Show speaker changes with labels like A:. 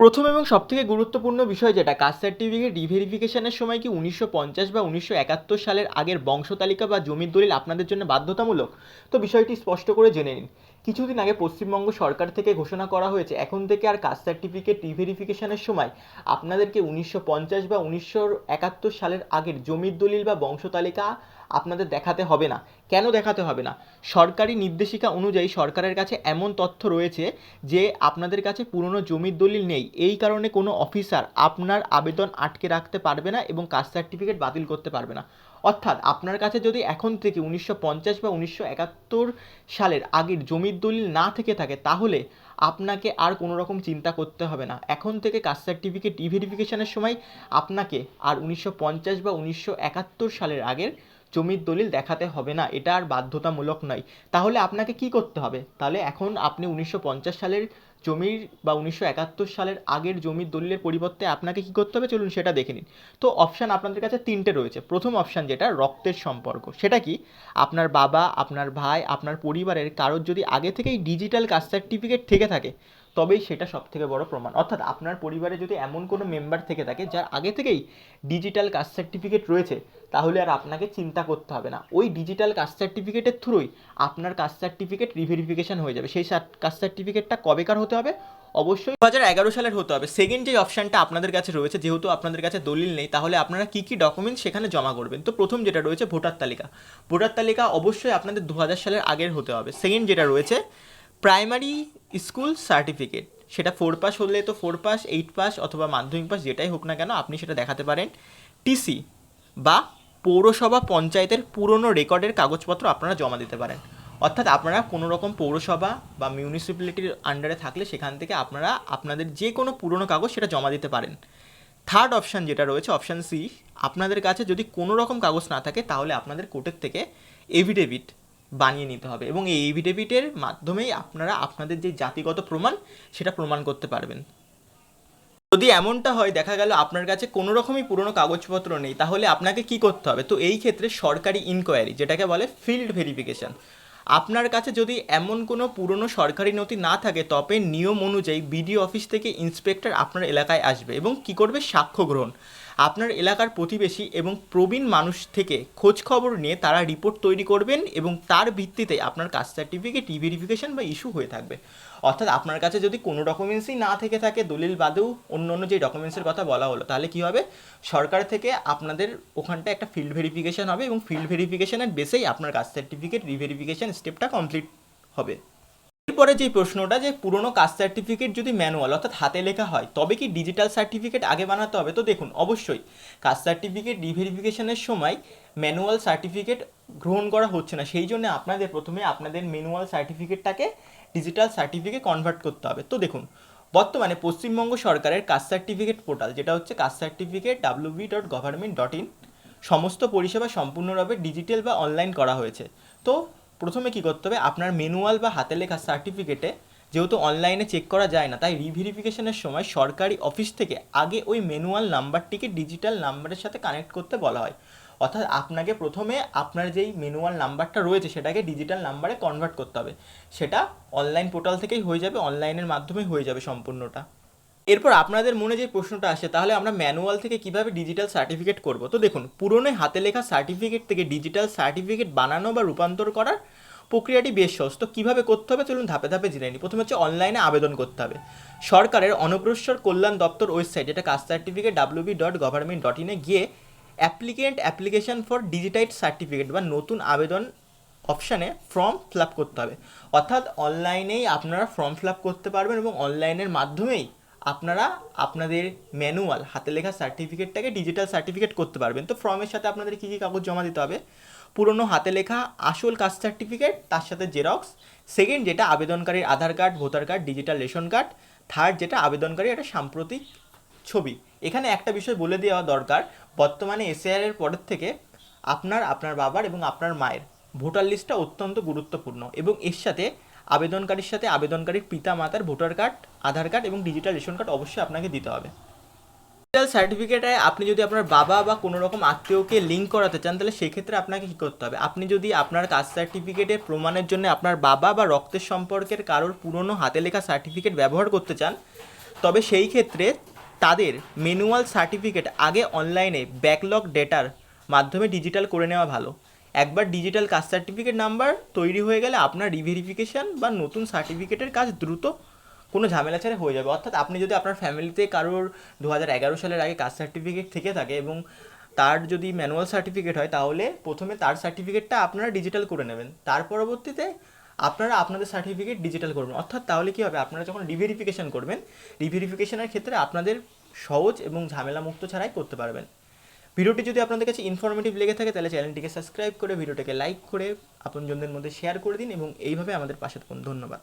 A: প্রথম এবং সবথেকে গুরুত্বপূর্ণ বিষয় যেটা কাস্ট সার্টিফিকেট রিভেরিফিকেশনের সময় কি 1950 বা 1971 সালের আগের বংশতালিকা বা জমির দলিল আপনাদের জন্য বাধ্যতামূলক? তো বিষয়টি স্পষ্ট করে জেনে নিন। কিছুদিন আগে পশ্চিমবঙ্গ সরকার থেকে ঘোষণা করা হয়েছে এখন থেকে আর কাস্ট সার্টিফিকেট রিভেরিফিকেশনের সময় আপনাদেরকে 1950 বা 1971 সালের আগের জমির দলিল বা বংশতালিকা আপনাদের দেখাতে হবে না। কেন দেখাতে হবে না? সরকারি নির্দেশিকা অনুযায়ী সরকারের কাছে এমন তথ্য রয়েছে যে আপনাদের কাছে পুরনো জমির দলিল নেই, এই কারণে কোনো অফিসার আপনার আবেদন আটকে রাখতে পারবে না এবং কাস্ট সার্টিফিকেট বাতিল করতে পারবে না। অর্থাৎ আপনার কাছে যদি এখন থেকে 1950 বা 1971 সালের আগের জমির দলিল না থেকে থাকে তাহলে আপনাকে আর কোনো রকম চিন্তা করতে হবে না। এখন থেকে কাস্ট সার্টিফিকেট রিভেরিফিকেশনের সময় আপনাকে আর 1950 বা 1971 সালের আগের জমির দলিল দেখাতে হবে না, এটা আর বাধ্যতামূলক নয়। তাহলে আপনাকে কি করতে হবে? তাহলে এখন আপনি 1950 সালের জমির বা 1971 সালের আগের জমির দলিলের পরিবর্তে আপনাকে কি করতে হবে চলুন সেটা দেখে নিন। তো অপশান আপনাদের কাছে তিনটে রয়েছে। প্রথম অপশান যেটা রক্তের সম্পর্ক, সেটা কি আপনার বাবা, আপনার ভাই, আপনার পরিবারের কারোর যদি আগে থেকেই ডিজিটাল কাস্ট সার্টিফিকেট থেকে থাকে তবেই সেটা সবথেকে বড় প্রমাণ। অর্থাৎ আপনার পরিবারে যদি এমন কোনো মেম্বার থেকে থাকে যার আগে থেকেই ডিজিটাল কাস্ট সার্টিফিকেট রয়েছে তাহলে আর আপনাকে চিন্তা করতে হবে না। ওই ডিজিটাল কাস্ট সার্টিফিকেটের থ্রুই আপনার কাস্ট সার্টিফিকেট রিভেরিফিকেশন হয়ে যাবে। সেই কাস্ট সার্টিফিকেটটা কবেকার হতে হবে? অবশ্যই 2011 সালের হতে হবে। সেকেন্ড যে অপশানটা আপনাদের কাছে রয়েছে, যেহেতু আপনাদের কাছে দলিল নেই তাহলে আপনারা কী কী ডকুমেন্টস সেখানে জমা করবেন। তো প্রথম যেটা রয়েছে ভোটার তালিকা। ভোটার তালিকা অবশ্যই আপনাদের 2000 সালের আগের হতে হবে। সেকেন্ড যেটা রয়েছে প্রাইমারি স্কুল সার্টিফিকেট, সেটা 4 পাস হলে তো 4 পাস, 8 পাস অথবা মাধ্যমিক পাস যেটাই হোক না কেন আপনি সেটা দেখাতে পারেন। টিসি বা পৌরসভা পঞ্চায়েতের পুরনো রেকর্ডের কাগজপত্র আপনারা জমা দিতে পারেন। অর্থাৎ আপনারা কোনো রকম পৌরসভা বা মিউনিসিপ্যালিটির আন্ডারে থাকলে সেখান থেকে আপনারা আপনাদের যে কোনো পুরনো কাগজ সেটা জমা দিতে পারেন। থার্ড অপশান যেটা রয়েছে অপশান সি, আপনাদের কাছে যদি কোনো রকম কাগজ না থাকে তাহলে আপনাদের কোর্টের থেকে এভিডেভিট বানিয়ে নিতে হবে এবং এই এভিডেভিটের মাধ্যমেই আপনারা আপনাদের যে জাতিগত প্রমাণ সেটা প্রমাণ করতে পারবেন। যদি এমনটা হয় দেখা গেল আপনার কাছে কোনো রকমই পুরনো কাগজপত্র নেই তাহলে আপনাকে কি করতে হবে? তো এই ক্ষেত্রে সরকারি ইনকোয়ারি, যেটাকে বলে ফিল্ড ভেরিফিকেশন, আপনার কাছে যদি এমন কোনো পুরনো সরকারি নথি না থাকে তবে নিয়ম অনুযায়ী বিডিও অফিস থেকে ইন্সপেক্টর আপনার এলাকায় আসবে এবং কি করবে? সাক্ষ্য গ্রহণ। আপনার এলাকার প্রতিবেশী এবং প্রবীণ মানুষ থেকে খোঁজ খবর নিয়ে তারা রিপোর্ট তৈরি করবেন এবং তার ভিত্তিতে আপনার কাস্ট সার্টিফিকেট রিভেরিফিকেশন বা ইস্যু হয়ে থাকবে। অর্থাৎ আপনার কাছে যদি কোনো ডকুমেন্টসই না থেকে থাকে, দলিল বাদেও অন্য অন্য যে ডকুমেন্টসের কথা বলা হলো, তাহলে কী হবে? সরকার থেকে আপনাদের ওখানটা একটা ফিল্ড ভেরিফিকেশন হবে এবং ফিল্ড ভেরিফিকেশনের বেসেই আপনার কাস্ট সার্টিফিকেট রিভেরিফিকেশন স্টেপটা কমপ্লিট হবে। এরপরে যে প্রশ্নটা, যে পুরনো কাস্ট সার্টিফিকেট যদি ম্যানুয়াল অর্থাৎ হাতে লেখা হয় তবে কি ডিজিটাল সার্টিফিকেট আগে বানাতে হবে? তো দেখুন, অবশ্যই কাস্ট সার্টিফিকেট রিভেরিফিকেশনের সময় ম্যানুয়াল সার্টিফিকেট গ্রহণ করা হচ্ছে না, সেই জন্য আপনাদের প্রথমে আপনাদের ম্যানুয়াল সার্টিফিকেটটাকে ডিজিটাল সার্টিফিকেট কনভার্ট করতে হবে। তো দেখুন, বর্তমানে পশ্চিমবঙ্গ সরকারের কাস্ট সার্টিফিকেট পোর্টাল, যেটা হচ্ছে কাস্ট সার্টিফিকেট www.government.in, সমস্ত পরিষেবা সম্পূর্ণভাবে ডিজিটাল বা অনলাইন করা হয়েছে। তো প্রথমে কি করতে হবে? আপনার ম্যানুয়াল বা হাতে লেখা সার্টিফিকেটে যেহেতু অনলাইনে চেক করা যায় না, তাই রিভেরিফিকেশনের সময় সরকারি অফিস থেকে আগে ওই ম্যানুয়াল নাম্বারটিকে ডিজিটাল নাম্বারের সাথে কানেক্ট করতে বলা হয়। অর্থাৎ আপনাকে প্রথমে আপনার যেই ম্যানুয়াল নাম্বারটা রয়েছে সেটাকে ডিজিটাল নাম্বারে কনভার্ট করতে হবে। সেটা অনলাইন পোর্টাল থেকেই হয়ে যাবে, অনলাইনের মাধ্যমে হয়ে যাবে সম্পূর্ণটা। এরপর আপনাদের মনে যে প্রশ্নটা আসে, তাহলে আমরা ম্যানুয়াল থেকে কিভাবে ডিজিটাল সার্টিফিকেট করব? তো দেখুন, পুরনো হাতে লেখা সার্টিফিকেট থেকে ডিজিটাল সার্টিফিকেট বানানো বা রূপান্তর করার প্রক্রিয়াটি বেশ সহজ। তো কীভাবে করতে হবে চলুন ধাপে ধাপে জেনে নিই। প্রথমে হচ্ছে অনলাইনে আবেদন করতে হবে। সরকারের অনগ্রসর কল্যাণ দপ্তর ওয়েবসাইট, যেটা কাস্ট সার্টিফিকেট www.government.in গিয়ে অ্যাপ্লিকেশন ফর ডিজিটাইড সার্টিফিকেট বা নতুন আবেদন অপশানে ফর্ম ফিল আপ করতে হবে। অর্থাৎ অনলাইনেই আপনারা ফর্ম ফিল আপ করতে পারবেন এবং অনলাইনের মাধ্যমেই আপনারা আপনাদের ম্যানুয়াল হাতে লেখা সার্টিফিকেটটাকে ডিজিটাল সার্টিফিকেট করতে পারবেন। তো ফর্মের সাথে আপনাদের কী কী কাগজ জমা দিতে হবে? পুরনো হাতে লেখা আসল কাস্ট সার্টিফিকেট, তার সাথে জেরক্স। সেকেন্ড যেটা আবেদনকারীর Aadhaar card, voter card, digital ration card. Third যেটা আবেদনকারীর একটা সাম্প্রতিক ছবি। এখানে একটা বিষয় বলে দেওয়া দরকার, বর্তমানে এসআইআর এর পরের থেকে আপনার, আপনার বাবার এবং আপনার মায়ের ভোটার লিস্টটা অত্যন্ত গুরুত্বপূর্ণ এবং এর সাথে আবেদনকারীর সাথে আবেদনকারীর পিতা মাতার ভোটার কার্ড, আধার কার্ড এবং ডিজিটাল রেশন কার্ড অবশ্যই আপনাকে দিতে হবে। ডিজিটাল সার্টিফিকেটে আপনি যদি আপনার বাবা বা কোনো রকম আত্মীয়কে লিঙ্ক করাতে চান তাহলে সেক্ষেত্রে আপনাকে কী করতে হবে? আপনি যদি আপনার কাস্ট সার্টিফিকেটের প্রমাণের জন্য আপনার বাবা বা রক্তের সম্পর্কের কারোর পুরনো হাতে লেখা সার্টিফিকেট ব্যবহার করতে চান তবে সেই ক্ষেত্রে তাদের ম্যানুয়াল সার্টিফিকেট আগে অনলাইনে ব্যাকলগ ডেটার মাধ্যমে ডিজিটাল করে নেওয়া ভালো। একবার ডিজিটাল কাস্ট সার্টিফিকেট নাম্বার তৈরি হয়ে গেলে আপনার রিভেরিফিকেশান বা নতুন সার্টিফিকেটের কাজ দ্রুত কোনো ঝামেলা ছাড়া হয়ে যাবে। অর্থাৎ আপনি যদি আপনার ফ্যামিলিতে কারোর 2011 সালের আগে কাস্ট সার্টিফিকেট থেকে থাকে এবং তার যদি ম্যানুয়াল সার্টিফিকেট হয়, তাহলে প্রথমে তার সার্টিফিকেটটা আপনারা ডিজিটাল করে নেবেন, তার পরবর্তীতে আপনারা আপনাদের সার্টিফিকেট ডিজিটাল করবেন। অর্থাৎ তাহলে কী হবে, আপনারা যখন রিভেরিফিকেশান করবেন, রিভেরিফিকেশনের ক্ষেত্রে আপনাদের সহজ এবং ঝামেলামুক্ত ছাড়াই করতে পারবেন। ভিডিওটি যদি আপনাদের কাছে ইনফরমেটিভ লেগে থাকে তাহলে চ্যানেলটিকে সাবস্ক্রাইব করে ভিডিওটাকে লাইক করে আপনজনদের মধ্যে শেয়ার করে দিন এবং এইভাবে আমাদের পাশে থাকুন। ধন্যবাদ।